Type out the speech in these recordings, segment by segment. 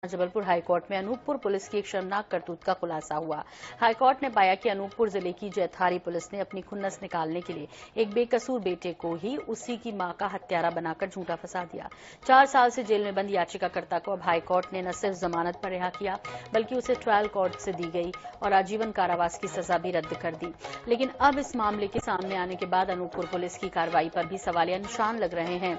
Jabalpur high court में Anuppur police की एक शर्मनाक करतूत का खुलासा हुआ। हाईकोर्ट ने पाया कि अनूपपुर जिले की जैथारी पुलिस ने अपनी खुन्नस निकालने के लिए एक बेकसूर बेटे को ही उसी की मां का हत्यारा बनाकर झूठा फंसा दिया। 4 साल से जेल में बंद याचिकाकर्ता को अब हाईकोर्ट ने न सिर्फ जमानत पर रिहा किया बल्कि उसे ट्रायल कोर्ट से दी गई और आजीवन कारावास की सजा भी रद्द कर दी। लेकिन अब इस मामले के सामने आने के बाद अनूपपुर पुलिस की कार्रवाई पर भी सवालिया निशान लग रहे हैं।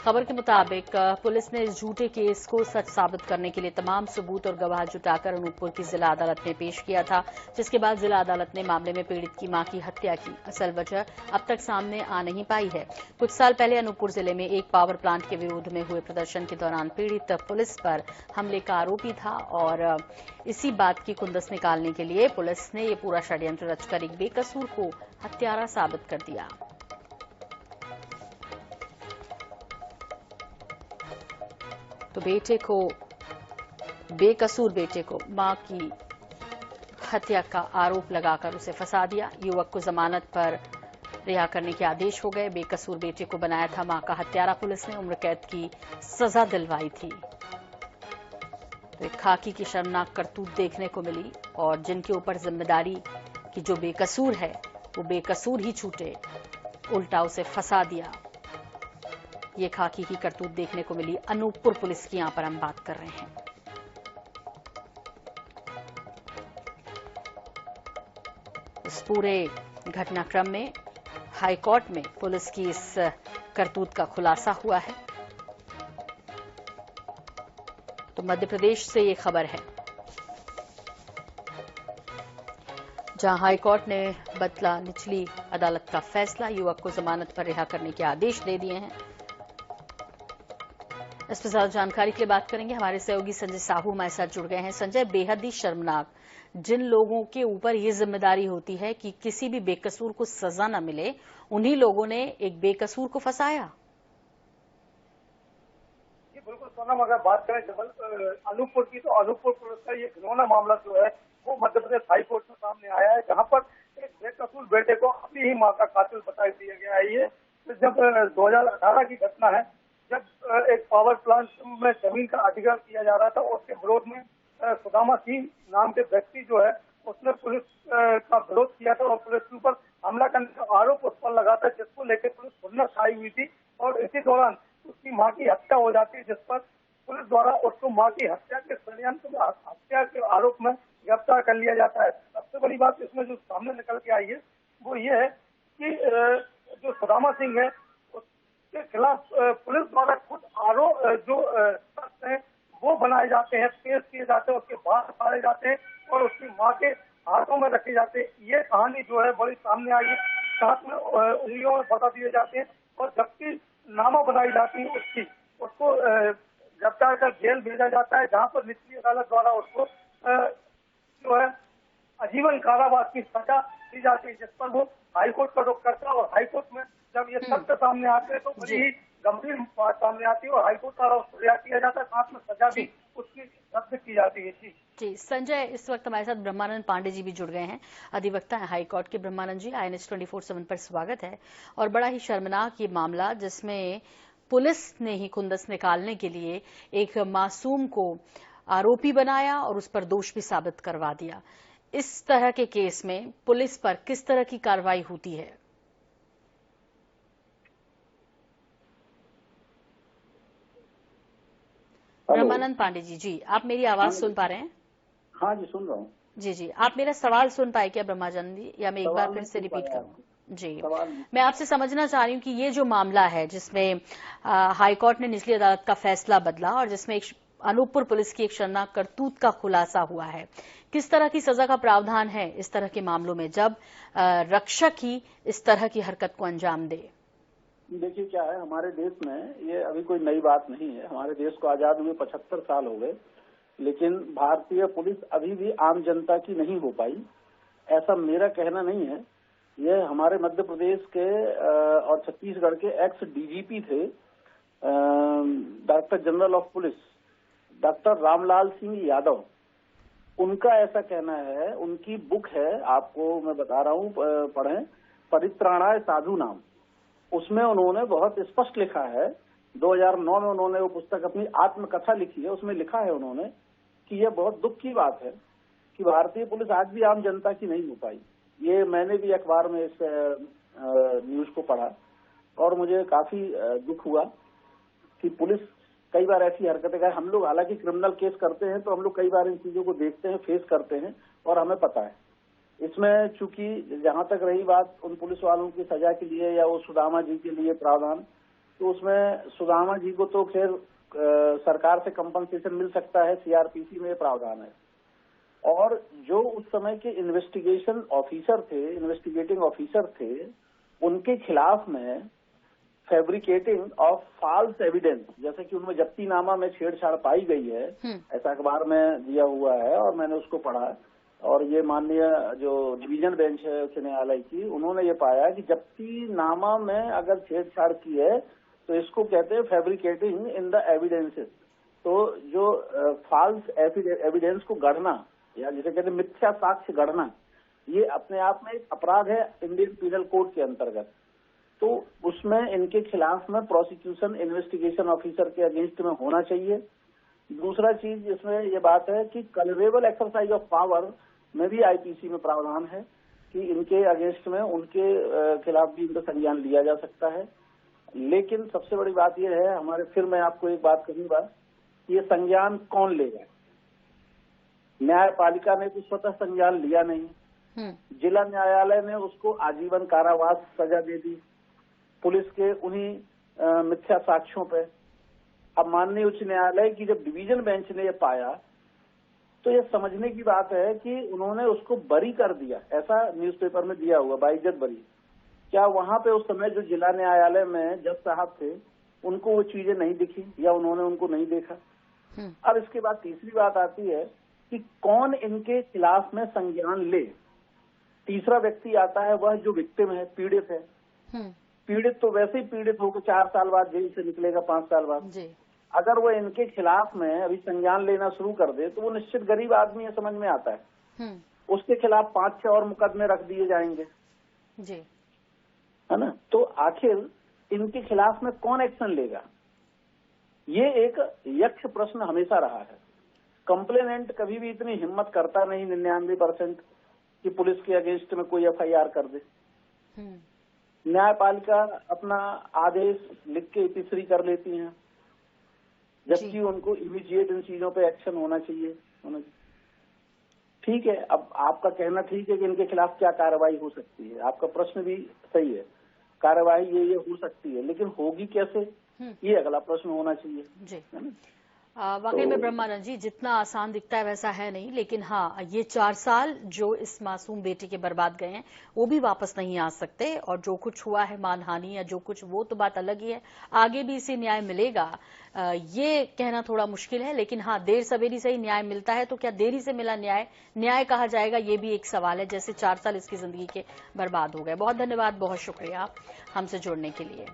खबर के मुताबिक पुलिस ने इस झूठे केस को सच साबित करने के लिए तमाम सबूत और गवाह जुटाकर अनूपपुर की जिला अदालत में पेश किया था, जिसके बाद जिला अदालत ने मामले में पीड़ित की मां की हत्या की असल वजह अब तक सामने आ नहीं पाई है। कुछ साल पहले अनूपपुर जिले में एक पावर प्लांट के विरोध में हुए प्रदर्शन के दौरान पीड़ित पुलिस पर हमले का आरोपी था और इसी बात की खुंदस निकालने के लिए पुलिस ने ये पूरा षड्यंत्र रचकर एक बेकसूर को हत्यारा साबित कर दिया। तो बेकसूर बेटे को मां की हत्या का आरोप लगाकर उसे फंसा दिया। युवक को जमानत पर रिहा करने के आदेश हो गए। बेकसूर बेटे को बनाया था मां का हत्यारा। पुलिस ने उम्र कैद की सजा दिलवाई थी। तो एक खाकी की शर्मनाक करतूत देखने को मिली और जिनके ऊपर जिम्मेदारी की जो बेकसूर है वो बेकसूर ही छूटे, उल्टा उसे फंसा दिया। ये खाकी की करतूत देखने को मिली अनूपपुर पुलिस की, यहां पर हम बात कर रहे हैं। इस पूरे घटनाक्रम में हाईकोर्ट में पुलिस की इस करतूत का खुलासा हुआ है। तो मध्य प्रदेश से ये खबर है, जहां हाईकोर्ट ने बदला निचली अदालत का फैसला, युवक को जमानत पर रिहा करने के आदेश दे दिए हैं। इस पर ज्यादा जानकारी के लिए बात करेंगे, हमारे सहयोगी संजय साहू हमारे साथ जुड़ गए हैं। संजय, बेहद ही शर्मनाक, जिन लोगों के ऊपर ये जिम्मेदारी होती है कि किसी भी बेकसूर को सजा न मिले, उन्हीं लोगों ने एक बेकसूर को फंसाया। जी बिल्कुल सोनम, अगर बात करें अनूपपुर की, तो अनूपपुर पुलिस का ये घिनौना मामला जो है वो मध्य प्रदेश हाईकोर्ट में सामने आया है, जहां पर एक बेकसूर बेटे को अपनी ही मां का कातिल बता दिया गया है। ये जब 2018 की घटना है, जब एक पावर प्लांट में जमीन का अधिग्रहण किया जा रहा था और उसके विरोध में सुदामा सिंह नाम के व्यक्ति जो है उसने पुलिस का विरोध किया था और पुलिस के ऊपर हमला करने का आरोप उस पर लगा था, जिसको लेकर पुलिस खुन्नस आई हुई थी और इसी दौरान उसकी मां की हत्या हो जाती है, जिस पर पुलिस द्वारा उसको मां की हत्या के षड्यंत्र हत्या के आरोप में गिरफ्तार कर लिया जाता है। सबसे बड़ी बात इसमें जो सामने निकल के आई है वो ये है कि जो सुदामा सिंह है उसके खिलाफ पुलिस द्वारा खुद आरोप जो तथ्य हैं वो बनाए जाते हैं, पेश किए जाते हैं, उसके बाद फाड़े जाते हैं और उसकी मां के हाथों में रखे जाते हैं। ये कहानी जो है बड़ी सामने आई है, साथ में उंगलियों में बता दिए जाते हैं और जबकि नामा बनाई जाती है उसको गिरफ्तार कर जेल भेजा जाता है, जहां पर निचली अदालत द्वारा उसको जो है आजीवन कारावास की सजा दी जाती है, जिस पर वो हाईकोर्ट का रुख करता है और हाईकोर्ट में जब ये तथ्य सामने आते हैं तो बड़ी ही गंभीर बात सामने आती है और हाईकोर्ट द्वारा उसको रिहा किया जाता है, साथ में सजा भी उसकी रद्द की जाती है। जी संजय, इस वक्त हमारे साथ ब्रह्मानंद पांडे जी भी जुड़ गए हैं, अधिवक्ता हैं हाईकोर्ट के। ब्रह्मानंद जी, INS 24/7 पर स्वागत है। और बड़ा ही शर्मनाक ये मामला, जिसमें पुलिस ने ही खुंदस निकालने के लिए एक मासूम को आरोपी बनाया और उस पर दोष भी साबित करवा दिया। इस तरह के केस में पुलिस पर किस तरह की कार्रवाई होती है? ब्रह्मानंद पांडे जी, जी आप मेरी आवाज सुन पा रहे हैं? हाँ जी, सुन रहा हूँ। जी, आप मेरा सवाल सुन पाए क्या ब्रह्मानंद जी, या मैं एक बार फिर से रिपीट करूँ? जी, मैं आपसे समझना चाह रही हूँ कि ये जो मामला है जिसमें हाईकोर्ट ने निचली अदालत का फैसला बदला और जिसमें एक अनूपपुर पुलिस की एक शर्मनाक करतूत का खुलासा हुआ है, किस तरह की सजा का प्रावधान है इस तरह के मामलों में जब रक्षक ही इस तरह की हरकत को अंजाम दे? देखिए क्या है, हमारे देश में ये अभी कोई नई बात नहीं है। हमारे देश को आजाद हुए 75 साल हो गए, लेकिन भारतीय पुलिस अभी भी आम जनता की नहीं हो पाई, ऐसा मेरा कहना नहीं है। ये हमारे मध्य प्रदेश के और छत्तीसगढ़ के एक्स DGP थे, director general of police doctor Ramlal Singh Yadav, उनका ऐसा कहना है। उनकी बुक है, आपको मैं बता रहा हूँ, पढ़ें, परित्राणाय साधु नाम। उसमें उन्होंने बहुत स्पष्ट लिखा है 2009 में उन्होंने वो पुस्तक अपनी आत्मकथा लिखी है, उसमें लिखा है उन्होंने कि यह बहुत दुख की बात है कि भारतीय पुलिस आज भी आम जनता की नहीं हो पाई। ये मैंने भी अखबार में इस न्यूज को पढ़ा और मुझे काफी दुख हुआ कि पुलिस कई बार ऐसी हरकतें करे। हम लोग हालांकि क्रिमिनल केस करते हैं तो हम लोग कई बार इन चीजों को देखते हैं, फेस करते हैं और हमें पता है। इसमें चूंकि जहां तक रही बात उन पुलिस वालों की सजा के लिए या वो सुदामा जी के लिए प्रावधान, तो उसमें सुदामा जी को तो खैर सरकार से कंपनसेशन मिल सकता है, सीआरपीसी में प्रावधान है। और जो उस समय के इन्वेस्टिगेशन ऑफिसर थे, इन्वेस्टिगेटिंग ऑफिसर थे, उनके खिलाफ में फैब्रिकेटिंग ऑफ फॉल्स एविडेंस, जैसे कि उनमें जब्तीनामा में छेड़छाड़ पाई गई है, ऐसा अखबार में दिया हुआ है और मैंने उसको पढ़ा। और ये माननीय जो डिवीजन बेंच है उच्च न्यायालय की, उन्होंने ये पाया कि जब्तीनामा में अगर छेड़छाड़ की है तो इसको कहते हैं फैब्रिकेटिंग इन द एविडेंसेस। तो जो फॉल्स एविडेंस को गढ़ना या जिसे कहते हैं मिथ्या साक्ष्य गढ़ना, ये अपने आप में एक अपराध है इंडियन पीनल कोड के अंतर्गत। तो उसमें इनके खिलाफ में प्रोसिक्यूशन इन्वेस्टिगेशन ऑफिसर के अगेंस्ट में होना चाहिए। दूसरा चीज इसमें ये बात है कि कलरेबल एक्सरसाइज ऑफ पावर में भी आईपीसी में प्रावधान है कि इनके अगेंस्ट में उनके खिलाफ भी इनका संज्ञान लिया जा सकता है। लेकिन सबसे बड़ी बात यह है हमारे, फिर मैं आपको एक बात कहूंगा, ये संज्ञान कौन लेगा? न्यायपालिका ने तो स्वतः संज्ञान लिया नहीं, जिला न्यायालय ने उसको आजीवन कारावास सजा दे दी पुलिस के उन्हीं मिथ्या साक्ष्यों पे। अब माननीय उच्च न्यायालय की जब डिवीजन बेंच ने ये पाया तो ये समझने की बात है कि उन्होंने उसको बरी कर दिया, ऐसा न्यूज़पेपर में दिया हुआ, बाइज्जत बरी। क्या वहां पे उस समय जो जिला न्यायालय में जज साहब थे उनको वो चीजें नहीं दिखी या उन्होंने उनको नहीं देखा? अब इसके बाद तीसरी बात आती है कि कौन इनके खिलाफ में संज्ञान ले। तीसरा व्यक्ति आता है वह जो विक्टिम है, पीड़ित है। पीड़ित तो वैसे ही पीड़ित होकर 4 साल बाद जेल से निकलेगा, 5 साल बाद जी। अगर वो इनके खिलाफ में अभी संज्ञान लेना शुरू कर दे तो वो निश्चित गरीब आदमी है, समझ में आता है, उसके खिलाफ 5-6 और मुकदमे रख दिए जाएंगे जी, है ना। तो आखिर इनके खिलाफ में कौन एक्शन लेगा, ये एक यक्ष प्रश्न हमेशा रहा है। कंप्लेनेंट कभी भी इतनी हिम्मत करता नहीं 99% कि पुलिस के अगेंस्ट में कोई एफआईआर कर दे। न्यायपालिका अपना आदेश लिख के तीसरी कर लेती हैं, जबकि उनको इमीडिएट इन चीजों पे एक्शन होना चाहिए। ठीक है, अब आपका कहना ठीक है कि इनके खिलाफ क्या कार्रवाई हो सकती है, आपका प्रश्न भी सही है, कार्रवाई ये हो सकती है, लेकिन होगी कैसे, ये अगला प्रश्न होना चाहिए जी, है ना। वाकई में ब्रह्मानंद जी, जितना आसान दिखता है वैसा है नहीं, लेकिन हाँ, ये 4 साल जो इस मासूम बेटे के बर्बाद गए हैं वो भी वापस नहीं आ सकते। और जो कुछ हुआ है मानहानि या जो कुछ, वो तो बात अलग ही है, आगे भी इसे न्याय मिलेगा ये कहना थोड़ा मुश्किल है। लेकिन हाँ, देर सवेरी से ही न्याय मिलता है, तो क्या देरी से मिला न्याय कहा जाएगा, ये भी एक सवाल है। जैसे 4 साल इसकी जिंदगी के बर्बाद हो गए। बहुत धन्यवाद, बहुत शुक्रिया हमसे जुड़ने के लिए।